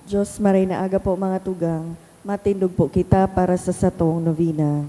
Diyos maray na aga po mga tugang, matindog po kita para sa satong novena.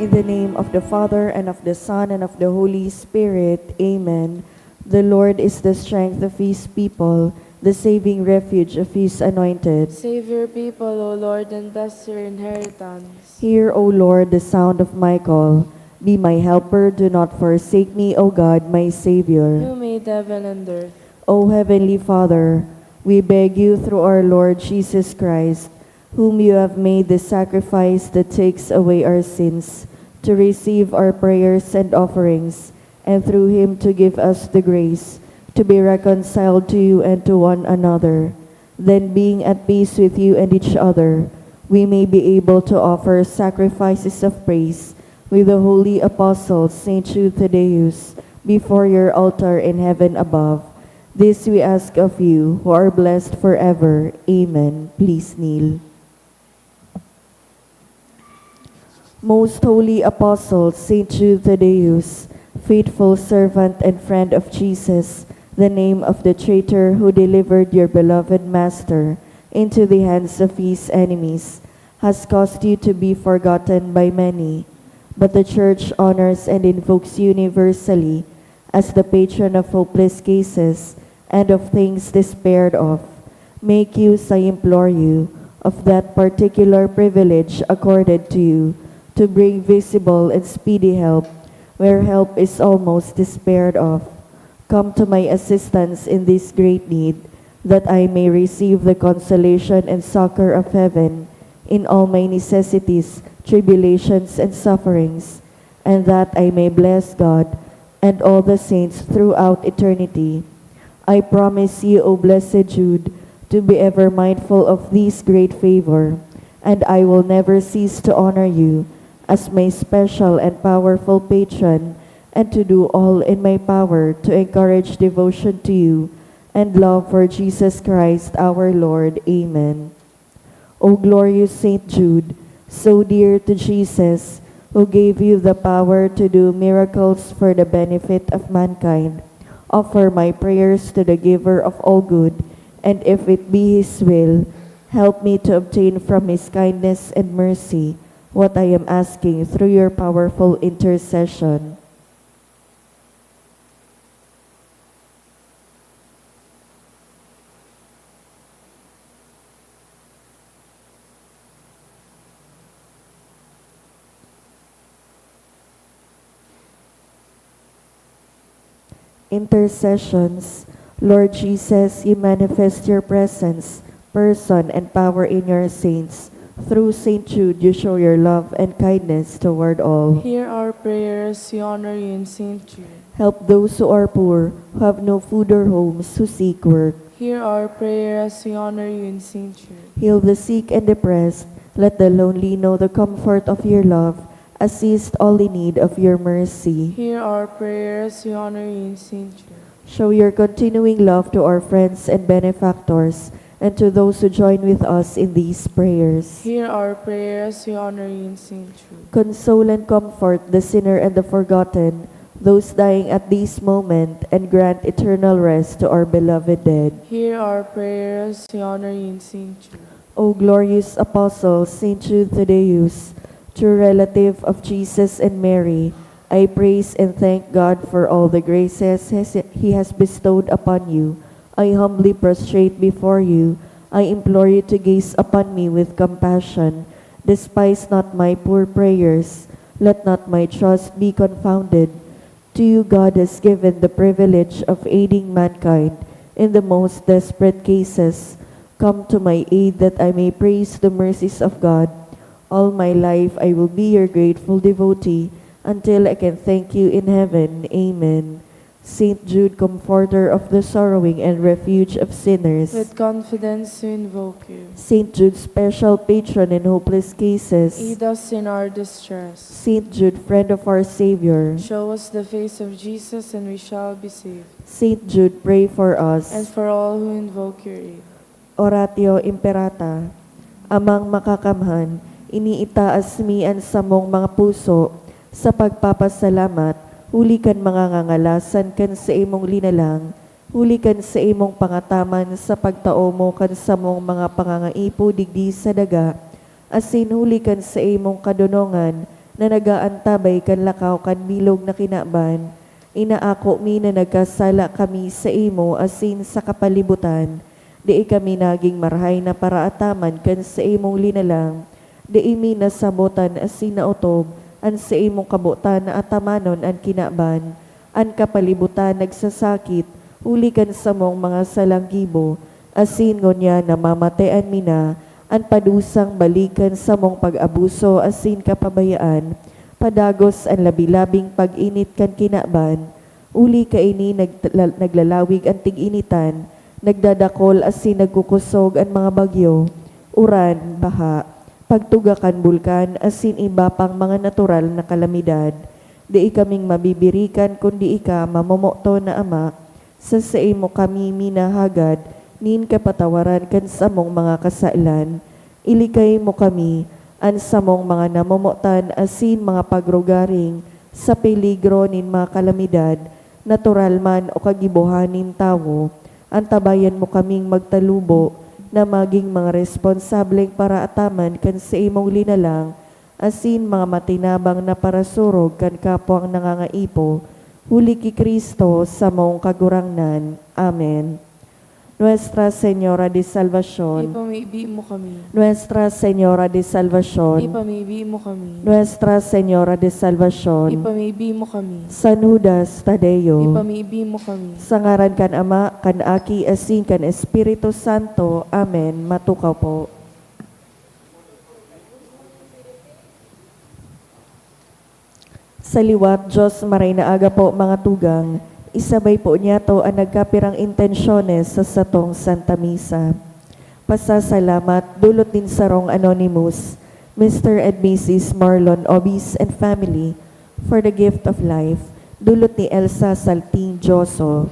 In the name of the Father, and of the Son, and of the Holy Spirit. Amen. The Lord is the strength of his people, the saving refuge of his anointed. Save your people, O Lord, and bless your inheritance. Hear, O Lord, the sound of my call. Be my helper, do not forsake me, O God, my Savior. Who made heaven and earth? O Heavenly Father, we beg you through our Lord Jesus Christ, whom you have made the sacrifice that takes away our sins, to receive our prayers and offerings, and through him to give us the grace to be reconciled to you and to one another. Then, being at peace with you and each other, we may be able to offer sacrifices of praise with the holy apostle Saint Jude Thaddeus before your altar in heaven above. This we ask of you, who are blessed forever. Amen. Please kneel. Most holy apostle Saint Jude Thaddeus, faithful servant and friend of Jesus, the name of the traitor who delivered your beloved Master into the hands of his enemies, has caused you to be forgotten by many, but the Church honors and invokes you universally as the patron of hopeless cases and of things despaired of. Make use, I implore you, of that particular privilege accorded to you, to bring visible and speedy help where help is almost despaired of. Come to my assistance in this great need, that I may receive the consolation and succor of heaven in all my necessities, tribulations, and sufferings, and that I may bless God and all the saints throughout eternity. I promise you, O blessed Jude, to be ever mindful of this great favor, and I will never cease to honor you as my special and powerful patron, and to do all in my power to encourage devotion to you and love for Jesus Christ our Lord. Amen. O glorious Saint Jude, so dear to Jesus, who gave you the power to do miracles for the benefit of mankind, offer my prayers to the giver of all good, and if it be his will, help me to obtain from his kindness and mercy what I am asking through your powerful intercession. Intercessions. Lord Jesus, you manifest your presence, person, and power in your saints. Through Saint Jude, you show your love and kindness toward all. Hear our prayers, we honor you in Saint Jude. Help those who are poor, who have no food or homes, who seek work. Hear our prayers, we honor you in Saint Jude. Heal the sick and depressed. Let the lonely know the comfort of your love. Assist all in need of your mercy. Hear our prayers, we honor you in Saint Jude. Show your continuing love to our friends and benefactors, and to those who join with us in these prayers. Hear our prayers, we honor you in Saint Jude. Console and comfort the sinner and the forgotten, those dying at this moment, and grant eternal rest to our beloved dead. Hear our prayers, we honor you in Saint Jude. O glorious Apostle, Saint Jude Thaddeus, true relative of Jesus and Mary, I praise and thank God for all the graces He has bestowed upon you. I humbly prostrate before you. I implore you to gaze upon me with compassion. Despise not my poor prayers. Let not my trust be confounded. To you God has given the privilege of aiding mankind in the most desperate cases. Come to my aid that I may praise the mercies of God. All my life I will be your grateful devotee until I can thank you in heaven. Amen. Saint Jude, comforter of the sorrowing and refuge of sinners. With confidence we invoke you. Saint Jude, special patron in hopeless cases. Aid us in our distress. Saint Jude, friend of our Savior. Show us the face of Jesus and we shall be saved. Saint Jude, pray for us. And for all who invoke your aid. Oratio Imperata. Amang makakamhan, iniitaas mi ang samong mga puso sa pagpapasalamat, huli kan mga ngangalasan kan sa imong linalang, huli kan sa imong pangataman sa pagtao mo kan sa mong mga pangangaipo digdi sa daga, asin huli kan sa imong kadunongan na nagaantabay kan lakaw kan bilog na kinaban, inaako mi na nagkasala kami sa imo asin sa kapalibutan, di kami naging marhay na paraataman kan sa imong linalang, di imi nasabotan asin nautob, an sa imong kabutan na atamanon an kinaban, an kapalibutan nagsasakit, ulikan sa mong mga salanggibo, asin ngonya namamatean mina, an padusang balikan sa mong pag-abuso asin kapabayaan, padagos an labilabing pag-init kan kinaban, uli kaini naglalawig ang tig-initan, nagdadakol asin nagkukusog ang mga bagyo, uran, baha, pagtugakan bulkan asin iba pang mga natural na kalamidad, di kaming mabibirikan kundi ika mamomoto na ama, sa imo kami minahagad, nin kapatawaran kan samong mga kasailan, ilikay mo kami, an samong mga namomotan asin mga pagrugaring, sa peligro nin mga kalamidad, natural man o kagibuhanin tawo, antabayan mo kaming magtalubo, na maging mga responsableng paraataman kan sa imong linalang, asin mga matinabang na parasurog kan kapwang nangangaipo, huli ki Kristo sa mong kagurangnan. Amen. Nuestra Señora de Salvación. Ipamibig mo kami. Nuestra Señora de Salvación. Ipamibig mo kami. Nuestra Señora de Salvación. Ipamibig mo kami. San Judas Tadeo. Ipamibig mo kami. Sa ngaran kan Ama, kan Aki, asin kan Espiritu Santo. Amen. Matukaw po. Sa liwat, Diyos maray na aga po mga tugang, isabay po niya to ang nagkapirang intensyones sa satong Santa Misa. Pasasalamat, dulot din sarong anonymous, Mr. and Mrs. Marlon Obis and family, for the gift of life, dulot ni Elsa Salting Joso.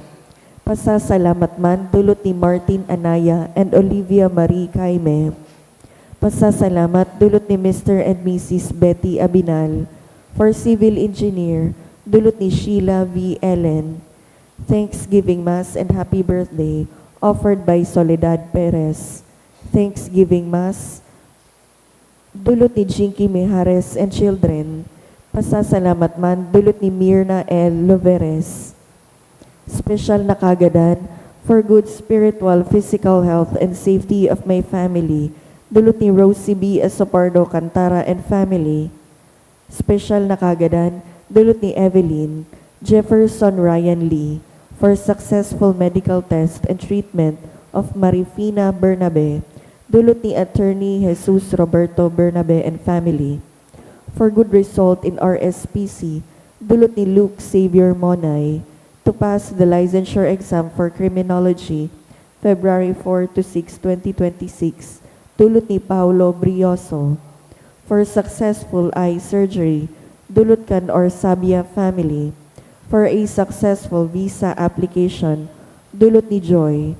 Pasasalamat man, dulot ni Martin Anaya and Olivia Marie Caime. Pasasalamat, dulot ni Mr. and Mrs. Betty Abinal, for civil engineer, dulot ni Sheila V. Ellen. Thanksgiving Mass and Happy Birthday offered by Soledad Perez. Thanksgiving Mass, dulot ni Jinky Mijares and children. Pasasalamat man, dulot ni Mirna L. Loveres. Special na kagadan for good spiritual, physical health and safety of my family. Dulot ni Rosie B. Asopardo Cantara and family. Special na kagadan, dulot ni Evelyn Jefferson Ryan Lee, for successful medical test and treatment of Marifina Bernabe, dulot ni Attorney Jesus Roberto Bernabe and family. For good result in RSPC, dulot ni Luke Xavier Monay, to pass the licensure exam for criminology, February 4 to 6, 2026, dulot ni Paulo Brioso. For successful eye surgery, dulot kan Orsabia family. For a successful visa application, dulot ni Joy.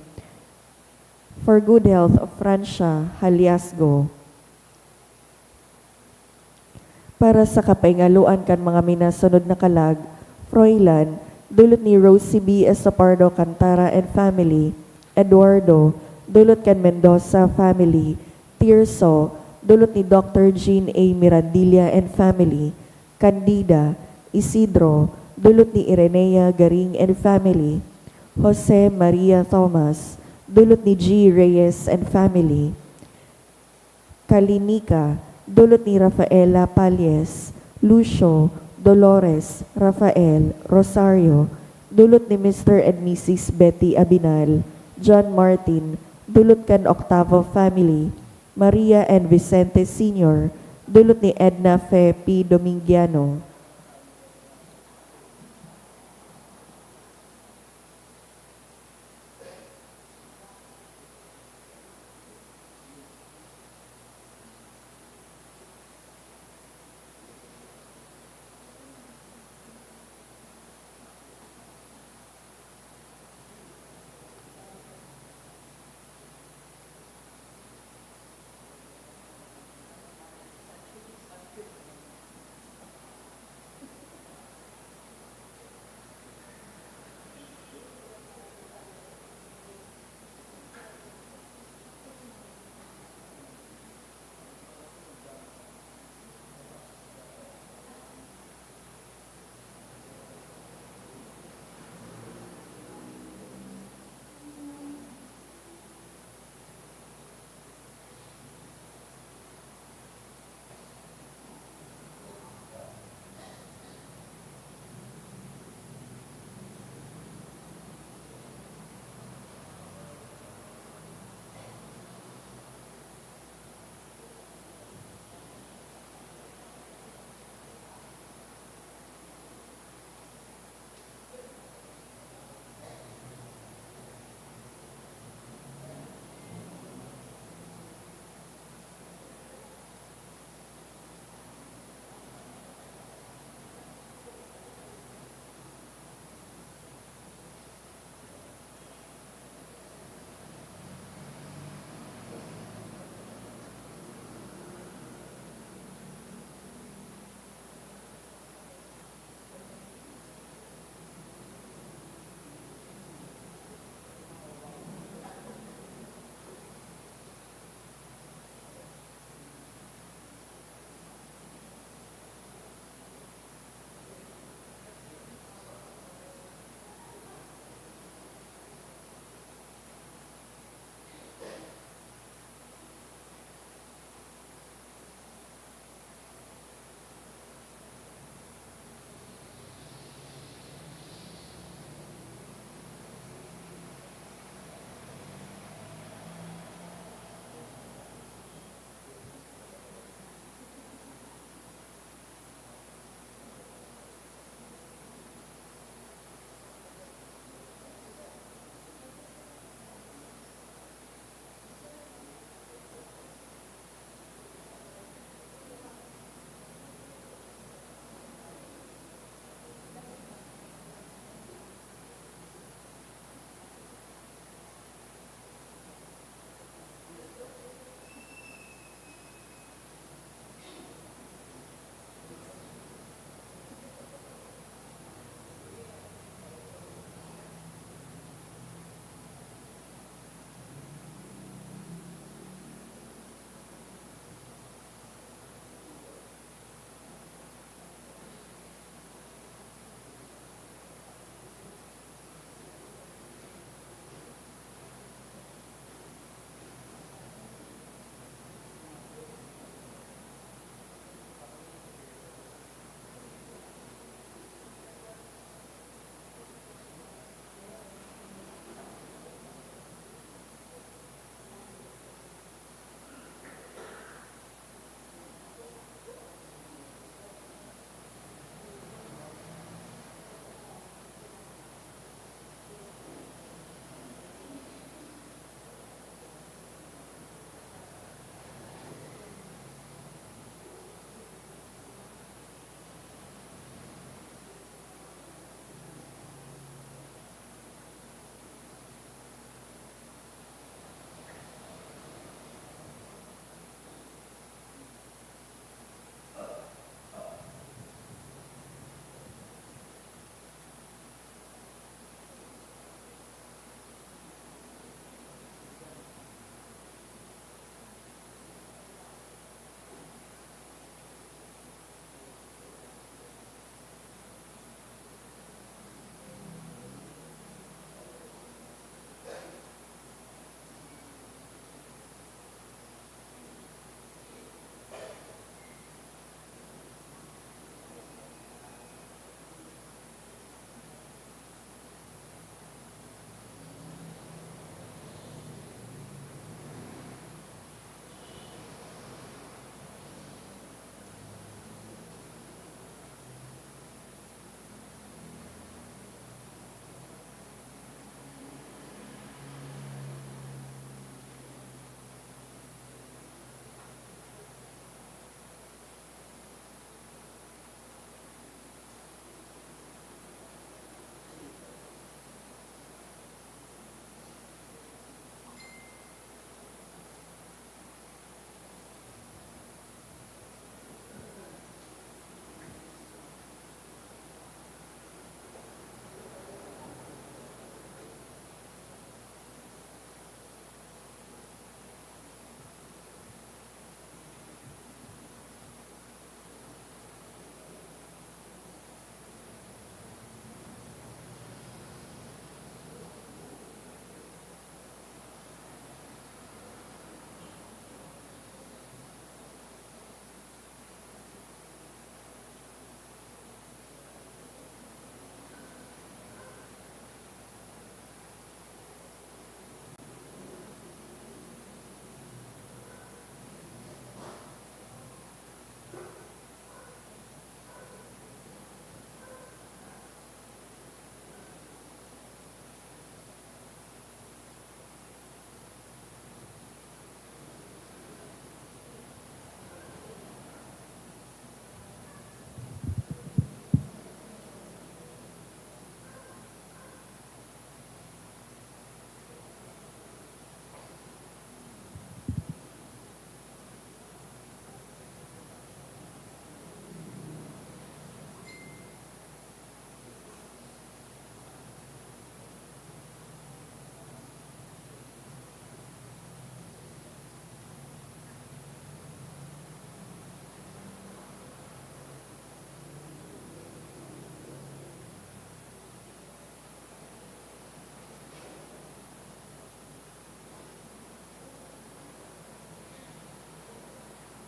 For good health of Francia Haliasgo. Para sa kapaingaluan kan mga minasunod na kalag, Froilan, dulot ni Rosie B. Esopardo Cantara and family. Eduardo, dulot kan Mendoza family. Tirso, dulot ni Dr. Jean A. Mirandilla and family. Candida, Isidro, dulot ni Irenea Garing and family. Jose Maria Thomas, dulot ni G. Reyes and family. Kalinika, dulot ni Rafaela Palles. Lucio, Dolores, Rafael, Rosario, dulot ni Mr. and Mrs. Betty Abinal. John Martin, dulot kan Octavo family. Maria and Vicente Sr., dulot ni Edna Fe P. Domingiano.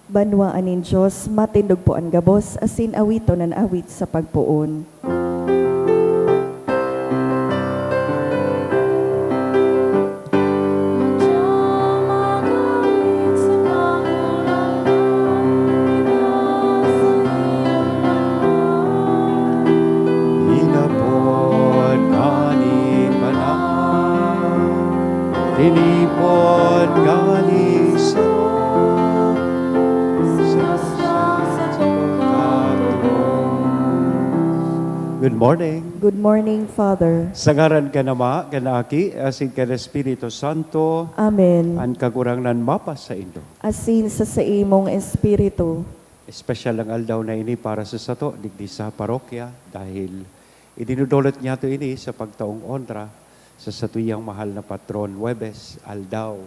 Banwaan nin Diyos, matindog po ang gabos, asin awito nan awit sa pagpuon. Hinapon kaning banan, tinipon kaning sarong, Good morning. Good morning, Father. Sa ngaran ka nama, kanaki, asin ka Espiritu Santo, Amen. ang kagurangnan mapa sa Indo. Asin sa imong espiritu. Espesyal ang aldaw na ini para sa sato, digdi sa parokya, dahil idinudulot niya to ini sa pagtaong onra sa satuyang mahal na patron Huwebes, aldaw,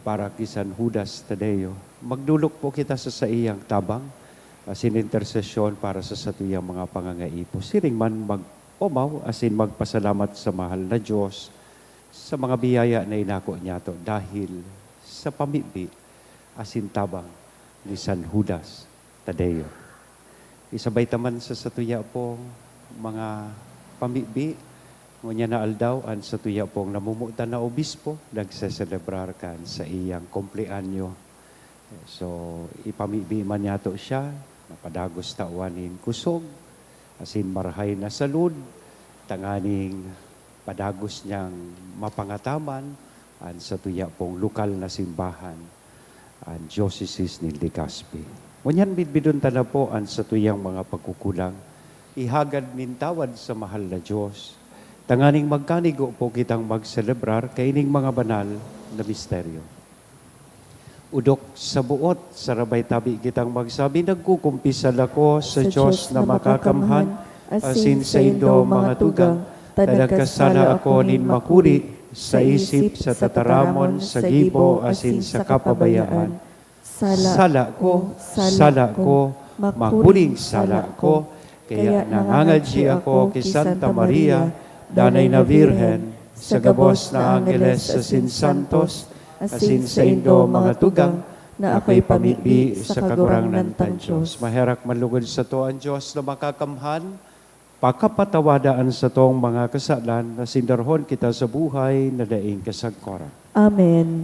para kisan Judas Tadeo. Magdulok po kita sa iyang tabang, asin intersesyon para sa satuyang mga pangangaipo. Siring man mag-umaw, asin magpasalamat sa mahal na Diyos sa mga biyaya na inako niya to dahil sa pamibi, asin tabang ni San Judas Tadeo. Isabay taman sa satuya pong mga pamibi, ngunya na aldaw, an satuya pong namumutan na obispo, nagseselebrar kan sa iyang kumpleanyo. So, ipamibi man niya to siya, napadagos tawanin kusog, asin marahay na salud, tanganing padagos niyang mapangataman, an satuya pong lokal na simbahan, an Diocese ni Legazpi. Ngunyan bidbidon na po ang satuyang mga pagkukulang, ihagad nintawad sa mahal na Diyos, tanganing magkanigo po kitang magselebrar kaining mga banal na misteryo. Udok sa buot, sa rabay tabi kitang magsabi, nagkukumpisal ako sa Diyos na makakamhan, asin sa Indo mga tugang, nagkasala ako nin makuri, sa isip, sa tataramon, sa gibo, asin sa kapabayaan. Sala ko, makuring sala ko, kaya nangangadji ako kay Santa Maria, danay na Virhen, sa gabos na Angeles asin Santos, asin sa Indo mga tugang, na ako'y pamibi sa kagurangnan tan Diyos. Maherak malugod sa to ang Diyos na makakamhan, pakapatawadaan sa tong mga kasalan, na sindarhon kita sa buhay na daing kasagkora. Amen.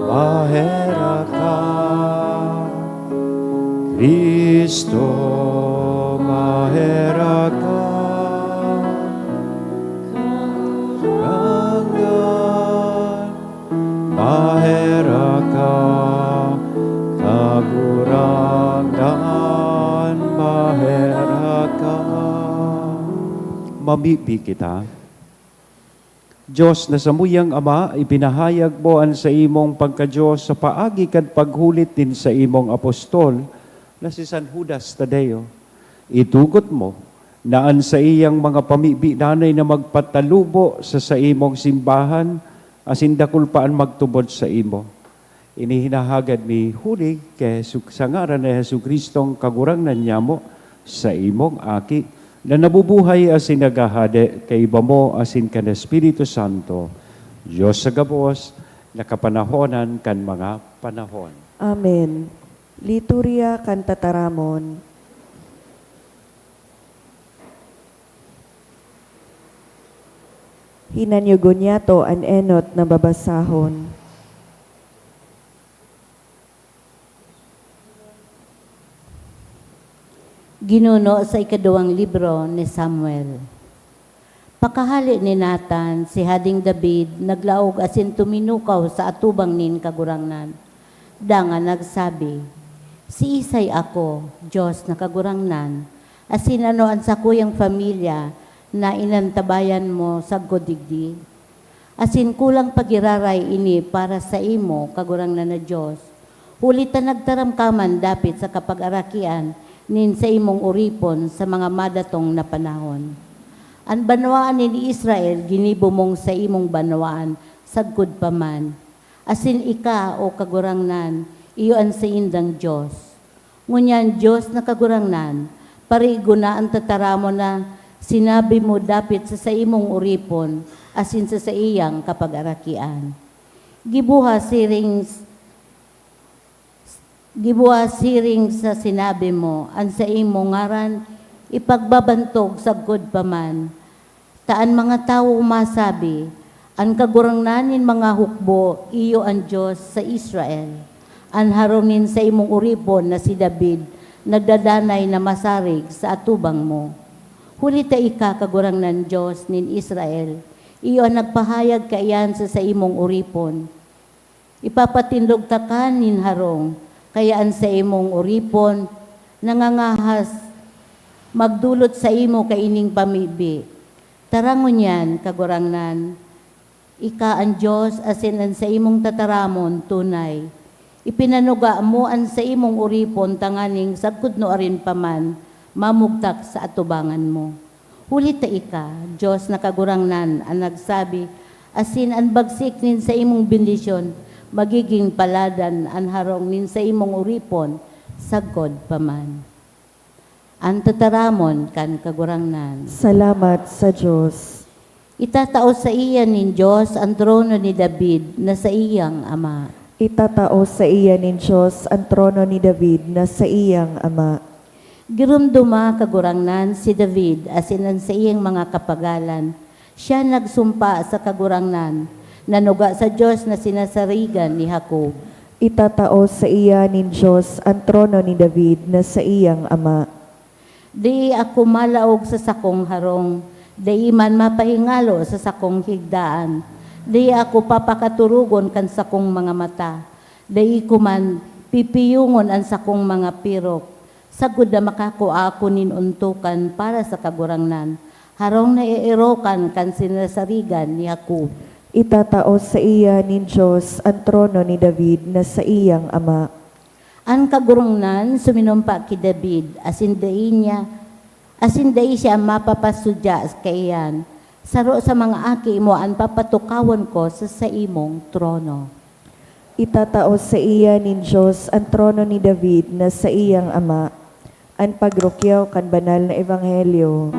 Mahera ka, Kristo, mahera ka, kagurangan, mahera ka, kagurangan, mahera ka. Mamibi kita. Diyos na samuyang Ama, ipinahayag mo ang sa imong pagka-Diyos sa paagi kad paghulit din sa imong apostol na si San Judas Tadeo. Itugot mo na ang sa iyang mga pamibi nanay na magpatalubo sa imong simbahan asin dakul paan magtubod sa imo. Inihinahagad ni huli kay sa ngaran ni Jesucristong kagurangnan niya mo sa imong aki na nabubuhay asin nagahade kay iba mo asin kan Espiritu Santo, Diyos sa gabos, nakapanahonan kan mga panahon. Amen. Liturya kan tataramon. Hinanyugon niya to an enot na babasahon. Ginuno sa ikaduwang libro ni Samuel. Pakahali ni Nathan, si Hading David, naglaog asin tuminukaw sa atubang nin kagurangnan. Danga nagsabi, si Isay ako, Diyos na kagurangnan, asin ano ang sakuyang pamilya na inantabayan mo sa godigdi. Asin kulang pagiraray ini para sa imo, kagurangnan na Diyos. Huli ta nagtaramkaman dapit sa kapag-arakian nin sa imong uripon sa mga madatong na panahon. Ang banwaan ni Israel, ginibo mong sa imong banwaan, sagkod pa man. Asin ika o kagurangnan, iyo ang sa indang Diyos. Ngunyan Diyos na kagurangnan, parigo na ang tataramo na sinabi mo dapit sa imong uripon, asin sa iyang kapag-arakian. Gibuha siring sa sinabi mo, ang sa imong ngaran, ipagbabantog sagkod pa man. Taan mga tao masabi, ang kagurangnanin mga hukbo, iyo ang Diyos sa Israel. Ang harongin sa imong uripon na si David, nagdadanay na masarig sa atubang mo. Hulita ika kagurangnan Diyos nin Israel, iyo ang nagpahayag kaiyan sa imong uripon. Ipapatindog takan nin harong, kayaan sa imong uripon, nangangahas, magdulot sa imo kaining pamibi. Tarangon yan, kagurangnan, ika ang Diyos asin ang sa imong tataramon tunay. Ipinanuga mo ang sa imong uripon tanganing sagkod no arin paman, mamugtak sa atubangan mo. Hulita ika, Diyos na kagurangnan, ang nagsabi, asin ang bagsik nin sa imong bendisyon, magiging paladan ang harong nin sa imong uripon, sagkod paman. Ang tataramon kan kagurangnan. Salamat sa Diyos. Itatao sa iya nin Diyos ang trono ni David na sa iyang ama. Itatao sa iya nin Diyos ang trono ni David na sa iyang ama. Girumduma kagurangnan si David asin ang sa iyang mga kapagalan. Siya nagsumpa sa kagurangnan, nanuga sa Diyos na sinasarigan ni Jacob. Itatao sa iya nin Diyos ang trono ni David na sa iyang ama. Di ako malaog sa sakong harong, di man mapahingalo sa sakong higdaan. Di ako papakaturugon kan sakong mga mata. Di ko man pipiyungon ang sakong mga pirok. Sagud na makakuha ako ninuntukan para sa kagurangnan. Harong na iirokan kan sinasarigan ni Jacob. Itatao sa iya nin Diyos ang trono ni David na sa iyang ama. Ang kagurangnan suminumpa ki David, asin dai siya mapapasudya kaiyan. Saro sa mga aki mo ang papatukawan ko sa imong trono. Itatao sa iya nin Diyos ang trono ni David na sa iyang ama. Ang pagrukyaw kan banal na ebanghelyo.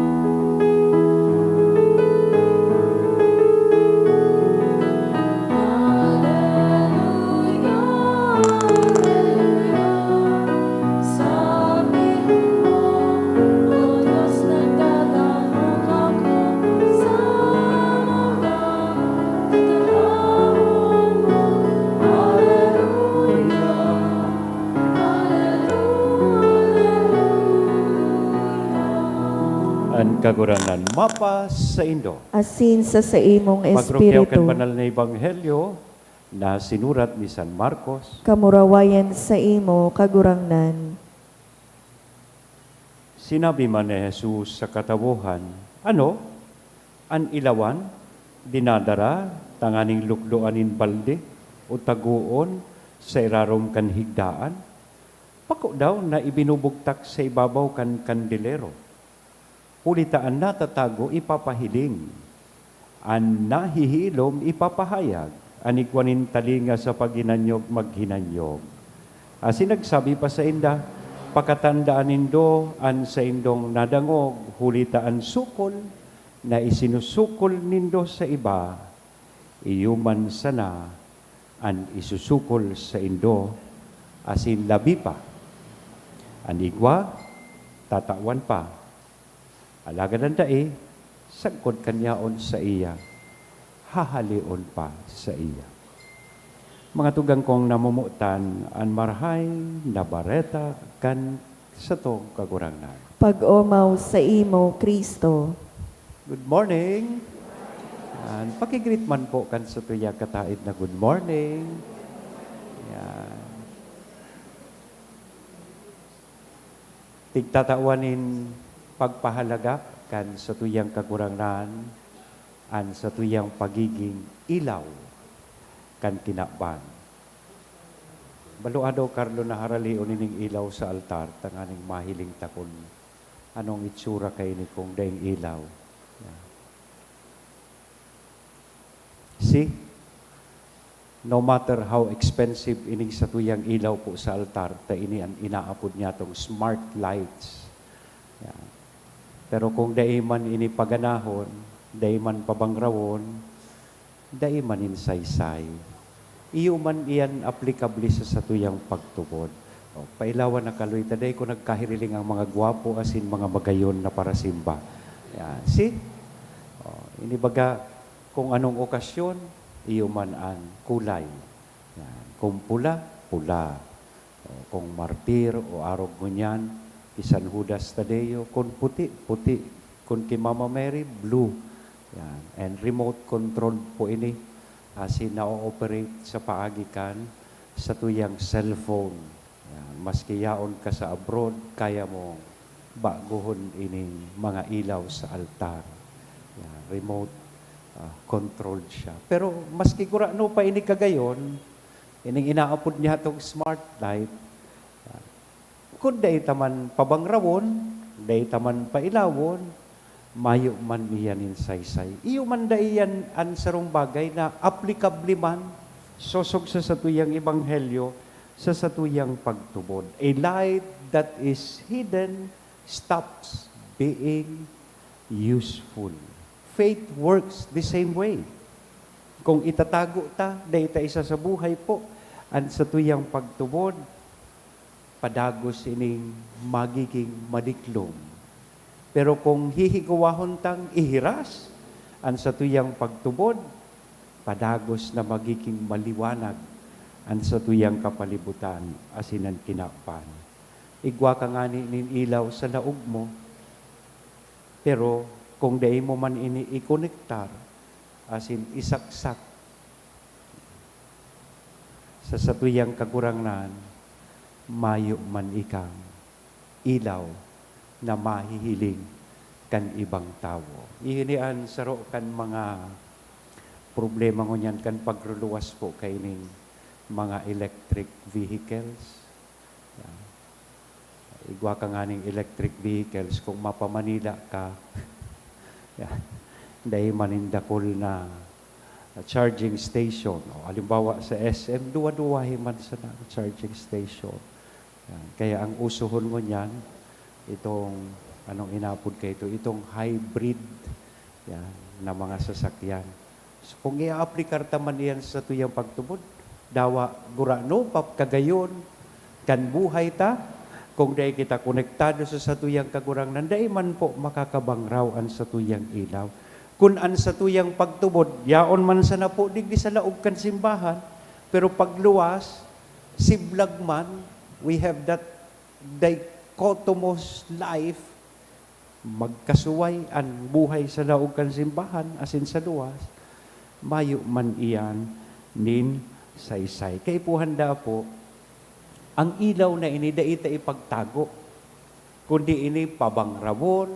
Ang kagurangan mapas sa Indo. Asin sa imong Pagrukyaw kan espiritu. banal na ebanghelyo na sinurat ni San Marcos. Kamurawayan sa imo kagurangnan. Sinabi man ni Jesus sa katawuhan, ano? An ilawan, dinadara, tanganing lukdoanin balde, o taguon sa irarom kan higdaan? Pako daw na ibinubugtak sa ibabaw kan kandilero. Hulitaan na tatago ipapahiling. An nahihilom ipapahayag. Anikwanin talinga sa paghinanyog maghinanyog. Sinagsabi pa sa inda, pakatandaan nindo an sa indong nadangog, hulitaan sukol na isinusukol nindo sa iba, iyuman sana an isusukol sa indo, asin labi pa. Anigwa, tatawan pa. Alagad ang dae, sagkod kanyaon sa iya, hahalion pa sa iya. Mga tugang kong namumutan, an marhay na bareta kan sa tong kagurangnan. Pag-omaw sa imo, Kristo. Good morning! Yan. Pakigreet man po kan sa tuya kataid na good morning. Yan. Tigtatawanin pagpahalaga kan sa tuyang kagurangnan, an sa tuyang pagiging ilaw kan kinakban. Baluado Carlo na haralion ining ilaw sa altar, tanganing mahiling takon. Anong itsura kay ni kung daing ilaw? Yeah. See? No matter how expensive ining sa tuyang ilaw po sa altar, ta ini ang inaapod niya tong smart lights. Yeah. Pero kung dai man ini paganahon, dai man pabangrawon, dai man insaysay. Iyo man iyan applicable sa satuyang pagtubod. O, pailawan na kaloy, taday ko nagkahiriling ang mga gwapo asin mga magayon na para simba. Yan. See? O, inibaga, kung anong okasyon, iyo man ang kulay. Yan. Kung pula, pula. O, kung martir o arog ngunyan, isan Judas Tadeo. Kung puti, puti. Kung kay Mama Mary, blue. Yan. And remote control po ini. Asin na-operate sa paagikan sa tuyang cellphone. Yan. Maski yaon ka sa abroad, kaya mo baguhon ining mga ilaw sa altar. Yan. Remote controlled siya. Pero maski kurano pa ini kagayon, ining inaapod niya itong smart light, yan. Kung day taman pabangrawon, day taman pailawon, mayo man iyan insaysay. Iyo man da iyan ang sarong bagay na applicable man sosog sa satuyang ebanghelyo sa satuyang pagtubod. A light that is hidden stops being useful. Faith works the same way. Kung itatago ta, dahita isa sa buhay po, ang satuyang pagtubod, padagos ining magiging madiklom. Pero kung hihigawahon tang ihiras, ang sa tuyang pagtubod, padagos na magiging maliwanag ang sa tuyang kapalibutan asinan kinakpan. Igwa ka nga nin ilaw sa laog mo, pero kung dai mo man ini ikonektar, asin isaksak sa satuyang kagurangan, mayo man ikang ilaw na mahihiling kan ibang tao. Ihinian saro kan mga problema ngunyan kan pagruluwas po kay ning mga electric vehicles. Yan. Igwa ka nga ning electric vehicles kung mapamanila ka. Yan. Dahil manindakol na charging station. O, halimbawa sa SM, duwa-duwahin man sa charging station. Yan. Kaya ang usuhon mo niyan, itong, anong inapod kayo ito, itong hybrid yan, na mga sasakyan. So, kung i-applikar taman yan sa tuyang pagtubod, dawa, gurano, kagayon, kan buhay ta, kung dahil kita konektado sa satuyang kagurang, nanday man po makakabangraw ang satuyang ilaw. Kung an satuyang pagtubod, yaon man sa napo, digdi sa laog kan simbahan, pero pagluwas, siblag man, we have that dichotomous life, magkasuway ang buhay sa laog kan simbahan, asin sa luwas, mayo man iyan, nin saysay. Kay po handa po, ang ilaw na ini, daita ipagtago, kundi ini pabangrawon,